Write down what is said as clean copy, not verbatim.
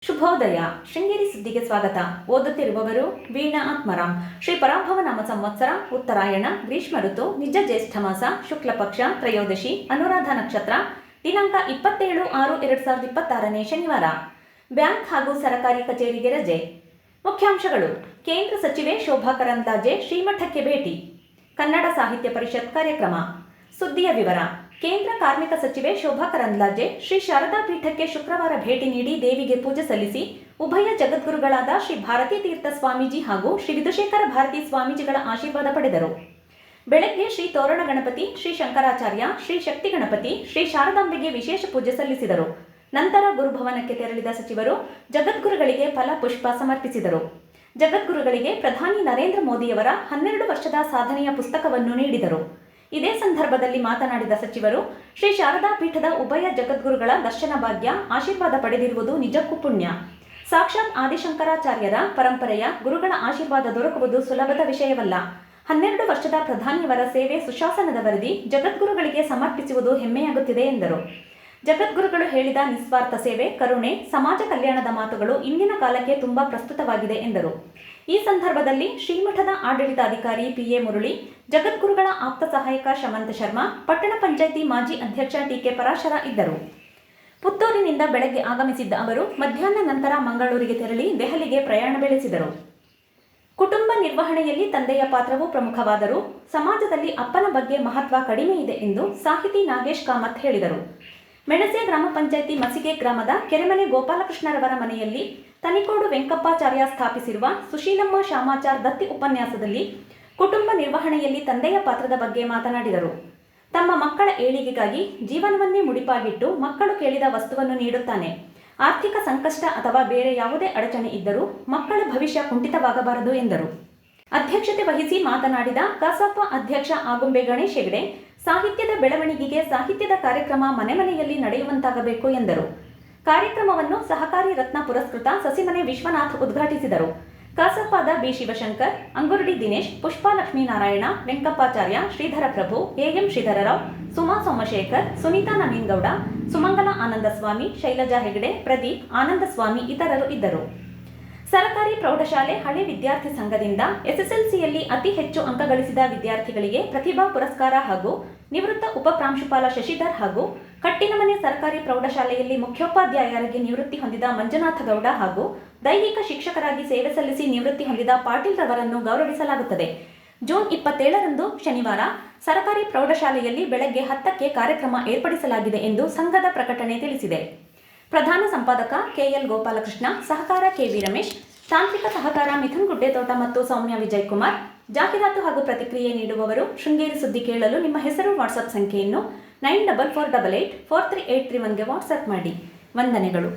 ಶುಭೋದಯ. ಶೃಂಗೇರಿ ಸುದ್ದಿಗೆ ಸ್ವಾಗತ. ಓದುತ್ತಿರುವವರು ವೀಣಾ ಆತ್ಮರಾಮ್. ಶ್ರೀ ಪರಾಭವ ನಾಮ ಸಂವತ್ಸರ, ಉತ್ತರಾಯಣ, ಗ್ರೀಷ್ಮ ಋತು, ನಿಜ ಜ್ಯೇಷ್ಠ ಮಾಸ, ಶುಕ್ಲ ಪಕ್ಷ, ತ್ರಯೋದಶಿ, ಅನುರಾಧ ನಕ್ಷತ್ರ. ದಿನಾಂಕ 27/6/2026 ಶನಿವಾರ. ಬ್ಯಾಂಕ್ ಹಾಗೂ ಸರಕಾರಿ ಕಚೇರಿಗೆ ರಜೆ. ಮುಖ್ಯಾಂಶಗಳು: ಕೇಂದ್ರ ಸಚಿವೆ ಶೋಭಾ ಕರಂದ್ಲಾಜೆ ಶ್ರೀಮಠಕ್ಕೆ ಭೇಟಿ. ಕನ್ನಡ ಸಾಹಿತ್ಯ ಪರಿಷತ್ ಕಾರ್ಯಕ್ರಮ. ಸುದ್ದಿಯ ವಿವರ. ಕೇಂದ್ರ ಕಾರ್ಮಿಕ ಸಚಿವೆ ಶೋಭಾ ಕರಂದ್ಲಾಜೆ ಶ್ರೀ ಶಾರದಾ ಪೀಠಕ್ಕೆ ಶುಕ್ರವಾರ ಭೇಟಿ ನೀಡಿ ದೇವಿಗೆ ಪೂಜೆ ಸಲ್ಲಿಸಿ ಉಭಯ ಜಗದ್ಗುರುಗಳಾದ ಶ್ರೀ ಭಾರತೀ ತೀರ್ಥ ಸ್ವಾಮೀಜಿ ಹಾಗೂ ಶ್ರೀ ವಿಧುಶೇಖರ ಭಾರತಿ ಸ್ವಾಮೀಜಿಗಳ ಆಶೀರ್ವಾದ ಪಡೆದರು. ಬೆಳಗ್ಗೆ ಶ್ರೀ ತೋರಣ ಗಣಪತಿ, ಶ್ರೀ ಶಂಕರಾಚಾರ್ಯ, ಶ್ರೀ ಶಕ್ತಿ ಗಣಪತಿ, ಶ್ರೀ ಶಾರದಾಂಬೆಗೆ ವಿಶೇಷ ಪೂಜೆ ಸಲ್ಲಿಸಿದರು. ನಂತರ ಗುರುಭವನಕ್ಕೆ ತೆರಳಿದ ಸಚಿವರು ಜಗದ್ಗುರುಗಳಿಗೆ ಫಲ ಪುಷ್ಪ ಸಮರ್ಪಿಸಿದರು. ಜಗದ್ಗುರುಗಳಿಗೆ ಪ್ರಧಾನಿ ನರೇಂದ್ರ ಮೋದಿಯವರ 12 ವರ್ಷದ ಸಾಧನೆಯ ಪುಸ್ತಕವನ್ನು ನೀಡಿದರು. ಇದೇ ಸಂದರ್ಭದಲ್ಲಿ ಮಾತನಾಡಿದ ಸಚಿವರು, ಶ್ರೀ ಶಾರದಾ ಪೀಠದ ಉಭಯ ಜಗದ್ಗುರುಗಳ ದರ್ಶನ ಭಾಗ್ಯ, ಆಶೀರ್ವಾದ ಪಡೆದಿರುವುದು ನಿಜಕ್ಕೂ ಪುಣ್ಯ. ಸಾಕ್ಷಾತ್ ಆದಿಶಂಕರಾಚಾರ್ಯರ ಪರಂಪರೆಯ ಗುರುಗಳ ಆಶೀರ್ವಾದ ದೊರಕುವುದು ಸುಲಭದ ವಿಷಯವಲ್ಲ. 12 ವರ್ಷದ ಪ್ರಧಾನಿಯವರ ಸೇವೆ ಸುಶಾಸನದ ವರದಿ ಜಗದ್ಗುರುಗಳಿಗೆ ಸಮರ್ಪಿಸುವುದು ಹೆಮ್ಮೆಯಾಗುತ್ತಿದೆ ಎಂದರು. ಜಗದ್ಗುರುಗಳು ಹೇಳಿದ ನಿಸ್ವಾರ್ಥ ಸೇವೆ, ಕರುಣೆ, ಸಮಾಜ ಕಲ್ಯಾಣದ ಮಾತುಗಳು ಇಂದಿನ ಕಾಲಕ್ಕೆ ತುಂಬಾ ಪ್ರಸ್ತುತವಾಗಿದೆ ಎಂದರು. ಈ ಸಂದರ್ಭದಲ್ಲಿ ಶ್ರೀಮಠದ ಆಡಳಿತಾಧಿಕಾರಿ PA ಮುರಳಿ, ಜಗದ್ಗುರುಗಳ ಆಪ್ತ ಸಹಾಯಕ ಶಮಂತ ಶರ್ಮಾ, ಪಟ್ಟಣ ಪಂಚಾಯಿತಿ ಮಾಜಿ ಅಧ್ಯಕ್ಷ TK ಪರಾಶರ ಇದ್ದರು. ಪುತ್ತೂರಿನಿಂದ ಬೆಳಗ್ಗೆ ಆಗಮಿಸಿದ್ದ ಅವರು ಮಧ್ಯಾಹ್ನ ನಂತರ ಮಂಗಳೂರಿಗೆ ತೆರಳಿ ದೆಹಲಿಗೆ ಪ್ರಯಾಣ ಬೆಳೆಸಿದರು. ಕುಟುಂಬ ನಿರ್ವಹಣೆಯಲ್ಲಿ ತಂದೆಯ ಪಾತ್ರವೂ ಪ್ರಮುಖವಾದರೂ ಸಮಾಜದಲ್ಲಿ ಅಪ್ಪನ ಬಗ್ಗೆ ಮಹತ್ವ ಕಡಿಮೆ ಇದೆ ಎಂದು ಸಾಹಿತಿ ನಾಗೇಶ್ ಕಾಮತ್ ಹೇಳಿದರು. ಮೆಣಸೆ ಗ್ರಾಮ ಪಂಚಾಯಿತಿ ಮಸಿಗೆ ಗ್ರಾಮದ ಕೆರೆಮನೆ ಗೋಪಾಲಕೃಷ್ಣರವರ ಮನೆಯಲ್ಲಿ ತನಿಕೋಡು ವೆಂಕಪ್ಪಾಚಾರ್ಯ ಸ್ಥಾಪಿಸಿರುವ ಸುಶೀಲಮ್ಮ ಶಾಮಾಚಾರ್ ದತ್ತಿ ಉಪನ್ಯಾಸದಲ್ಲಿ ಕುಟುಂಬ ನಿರ್ವಹಣೆಯಲ್ಲಿ ತಂದೆಯ ಪಾತ್ರದ ಬಗ್ಗೆ ಮಾತನಾಡಿದರು. ತಮ್ಮ ಮಕ್ಕಳ ಏಳಿಗೆಗಾಗಿ ಜೀವನವನ್ನೇ ಮುಡಿಪಾಗಿಟ್ಟು ಮಕ್ಕಳು ಕೇಳಿದ ವಸ್ತುವನ್ನು ನೀಡುತ್ತಾನೆ. ಆರ್ಥಿಕ ಸಂಕಷ್ಟ ಅಥವಾ ಬೇರೆ ಯಾವುದೇ ಅಡಚಣೆ ಇದ್ದರೂ ಮಕ್ಕಳ ಭವಿಷ್ಯ ಕುಂಠಿತವಾಗಬಾರದು ಎಂದರು. ಅಧ್ಯಕ್ಷತೆ ವಹಿಸಿ ಮಾತನಾಡಿದ ಕಸಾಪ ಅಧ್ಯಕ್ಷ ಆಗುಂಬೆ ಗಣೇಶ್ ಹೆಗಡೆ, ಸಾಹಿತ್ಯದ ಬೆಳವಣಿಗೆಗೆ ಸಾಹಿತ್ಯದ ಕಾರ್ಯಕ್ರಮ ಮನೆ ಮನೆಯಲ್ಲಿ ನಡೆಯುವಂತಾಗಬೇಕು ಎಂದರು. ಕಾರ್ಯಕ್ರಮವನ್ನು ಸಹಕಾರಿ ರತ್ನ ಪುರಸ್ಕೃತ ಸಸಿಮನೆ ವಿಶ್ವನಾಥ್ ಉದ್ಘಾಟಿಸಿದರು. ಕಸಾಪದ ಬಿ ಶಿವಶಂಕರ್, ಅಂಗುರುಡಿ ದಿನೇಶ್, ಪುಷ್ಪಾ ಲಕ್ಷ್ಮೀನಾರಾಯಣ, ವೆಂಕಪ್ಪಾಚಾರ್ಯ, ಶ್ರೀಧರ ಪ್ರಭು, AM ಶ್ರೀಧರರಾವ್, ಸುಮಾ ಸೋಮಶೇಖರ್, ಸುನೀತಾ ನವೀನ್ಗೌಡ, ಸುಮಂಗಲ ಆನಂದಸ್ವಾಮಿ, ಶೈಲಜಾ ಹೆಗಡೆ, ಪ್ರದೀಪ್, ಆನಂದಸ್ವಾಮಿ ಇತರರು ಇದ್ದರು. ಸರಕಾರಿ ಪ್ರೌಢಶಾಲೆ ಹಳೆ ವಿದ್ಯಾರ್ಥಿ ಸಂಘದಿಂದ SSLCಯಲ್ಲಿ ಅತಿ ಹೆಚ್ಚು ಅಂಕ ಗಳಿಸಿದ ವಿದ್ಯಾರ್ಥಿಗಳಿಗೆ ಪ್ರತಿಭಾ ಪುರಸ್ಕಾರ ಹಾಗೂ ನಿವೃತ್ತ ಉಪಪ್ರಾಂಶುಪಾಲ ಶಶಿಧರ್ ಹಾಗೂ ಕಟ್ಟಿನಮನೆ ಸರ್ಕಾರಿ ಪ್ರೌಢಶಾಲೆಯಲ್ಲಿ ಮುಖ್ಯೋಪಾಧ್ಯಾಯರಾಗಿ ನಿವೃತ್ತಿ ಹೊಂದಿದ ಮಂಜುನಾಥ ಗೌಡ ಹಾಗೂ ದೈಹಿಕ ಶಿಕ್ಷಕರಾಗಿ ಸೇವೆ ಸಲ್ಲಿಸಿ ನಿವೃತ್ತಿ ಹೊಂದಿದ ಪಾಟೀಲ್ ರವರನ್ನು ಗೌರವಿಸಲಾಗುತ್ತದೆ. ಜೂನ್ 27ರಂದು ಶನಿವಾರ ಸರ್ಕಾರಿ ಪ್ರೌಢಶಾಲೆಯಲ್ಲಿ ಬೆಳಗ್ಗೆ 10ಕ್ಕೆ ಕಾರ್ಯಕ್ರಮ ಏರ್ಪಡಿಸಲಾಗಿದೆ ಎಂದು ಸಂಘದ ಪ್ರಕಟಣೆ ತಿಳಿಸಿದೆ. ಪ್ರಧಾನ ಸಂಪಾದಕ KL ಗೋಪಾಲಕೃಷ್ಣ, ಸಹಕಾರ KV ರಮೇಶ್, ತಾಂತ್ರಿಕ ಸಹಕಾರ ಮಿಥುನ್ ಗುಡ್ಡೆತೋಟ ಮತ್ತು ಸೌಮ್ಯ ವಿಜಯಕುಮಾರ್. ಜಾಹೀರಾತು ಹಾಗೂ ಪ್ರತಿಕ್ರಿಯೆ ನೀಡುವವರು ಶೃಂಗೇರಿ ಸುದ್ದಿ ಕೇಳಲು ನಿಮ್ಮ ಹೆಸರು, ವಾಟ್ಸಪ್ ಸಂಖ್ಯೆಯನ್ನು 9448843831ಗೆ ವಾಟ್ಸಪ್ ಮಾಡಿ. ವಂದನೆಗಳು.